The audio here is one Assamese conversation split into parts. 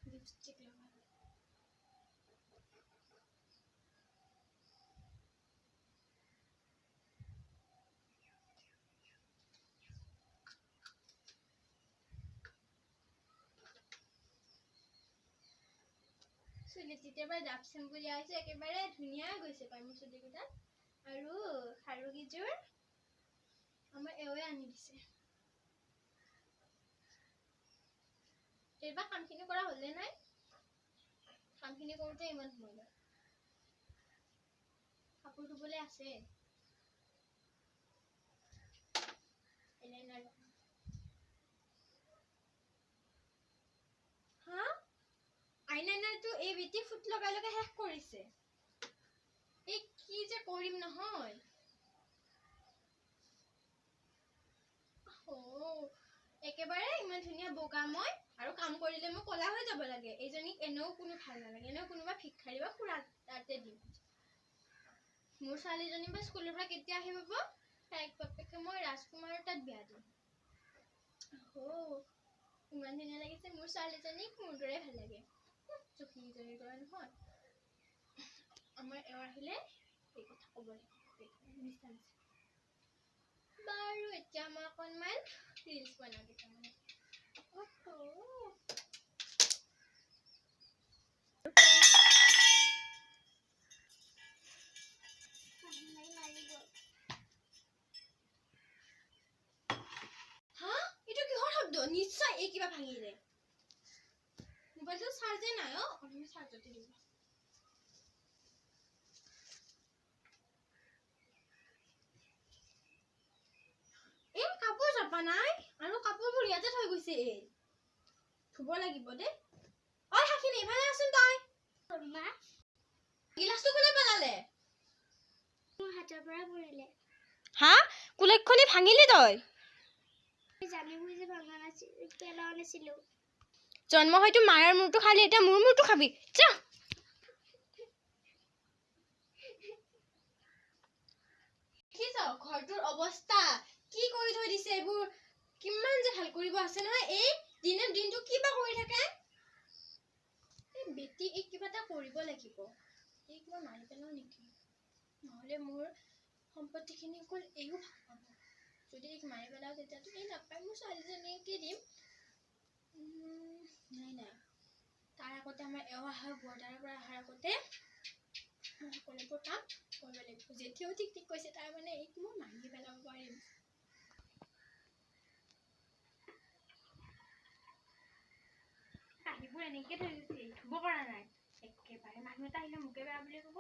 লিপষ্টিক লগালো চুলিত যেতিয়াবা ডাব চেম্পু দিয়া হৈছে একেবাৰে ধুনীয়া গৈছে পাই মোৰ চুলিকেইটা আৰু খাৰুগীযোৰ আমাৰ এওঁৱে আনি দিছে এইবাৰ কামখিনি কৰা হ'লে নাই কামখিনি কৰোঁতে ইমান সময় লয় কাপোৰ ধুবলৈ আছে এলাইনাৰ হা আইলাইনাৰটো এই বেটি ফুট লগাই লগাই শেষ কৰিছে এই কি যে কৰিম নহয় একেবাৰে ইমান ধুনীয়া বগা মই আৰু কাম কৰিলে মই কলা হৈ যাব লাগে এইজনীক এনেও কোনো ভাল নালাগে এনেও কোনোবা ভিক্ষাৰী বা খুৰা তাতে দিম মোৰ ছোৱালীজনী বা স্কুলৰ পৰা কেতিয়া আহি পাব তাইক বাপেকে মই ৰাজকুমাৰৰ তাত বিয়া দিম ইমান ধুনীয়া লাগিছে মোৰ ছোৱালীজনীক মোৰ দৰে ভাল লাগে চুখিজনীৰ দৰে নহয় আমাৰ এওঁ আহিলে এই কথা ক'ব লাগিব বাৰু এতিয়া মই অকণমান ৰিলছ বনাওঁ কেইটামান নিশ্চয় এই কিবা ভাঙিলে মোবাইলটো চাৰ্জে নাই আমি চাৰ্জতে দিব এই কাপোৰ জাপা নাই আৰু কাপোৰবোৰ ইয়াতে থৈ গৈছে ধুব লাগিব দে ঐ হাখিনি ভালে আছোন তই মা গিলাসটো কোনে পেলালে মোৰ হাতৰ পৰা পৰিলে হা কুলেখনি ভাঙিলি তই জানি বুজি ভাঙা নাছিল পেলাও নাছিলো জন্ম হয়তো মায়াৰ মূৰটো খালি এটা মোৰ মূৰটো খাবি যা কি চাও ঘৰটোৰ অৱস্থা কি কৰি থৈ দিছে এইবোৰ কিমান যে ভাল কৰিব আছে নহয় এই দিনে দিনটো কিবা কৰি থাকে এই বেটি এই কিবা এটা কৰিব লাগিব এই কিবা মাৰি পেলাও নেকি নহলে মোৰ সম্পত্তিখিনি অকল এইও ভাল পাব যদি এক মাৰি পেলাও তেতিয়াতো এই নাপায় মোৰ ছোৱালীজনীকে দিম নাই নাই তাৰ আগতে আমাৰ এওঁ অহা বৰ্ডাৰৰ পৰা অহাৰ আগতে সকলোবোৰ কাম কৰিব লাগিব যেতিয়াও ঠিক ঠিক কৈছে তাৰ মানে এইক মই মাৰি পেলাব পাৰিম কাহিবোৰ এনেকে থৈ দিছে ধুব পৰা নাই একেবাৰে মানুহ এটা আহিলে মোকে বেয়া বুলি ক'ব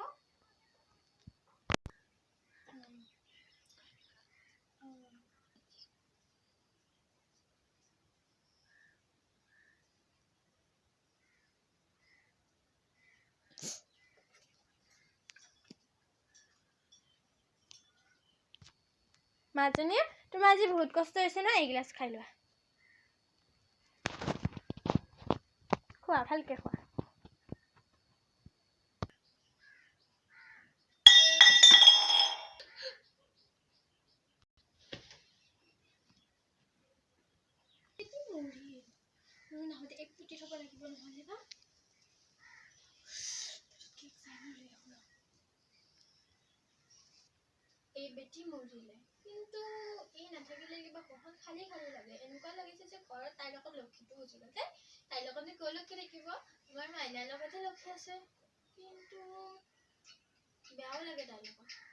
মাজনী তোমাৰ আজি বহুত কষ্ট হৈছে না এই গ্লাস খাই লোৱা খোৱা ভালকে খোৱা নহলে এক পুটি থব লাগিব নহলে বা এই বেটি মৰিলে কিন্তু এই নাথাকিলে কিবা ঘৰখন খালি খালি লাগে এনেকুৱা লাগিছে যে ঘৰত তাইৰ লগত লক্ষীটো গুচি গ'ল তাইৰ লগত কৈ লক্ষী থাকিব আমাৰ মাইনাৰ লগতে লক্ষী আছে কিন্তু বেয়াও লাগে তাইৰ লগত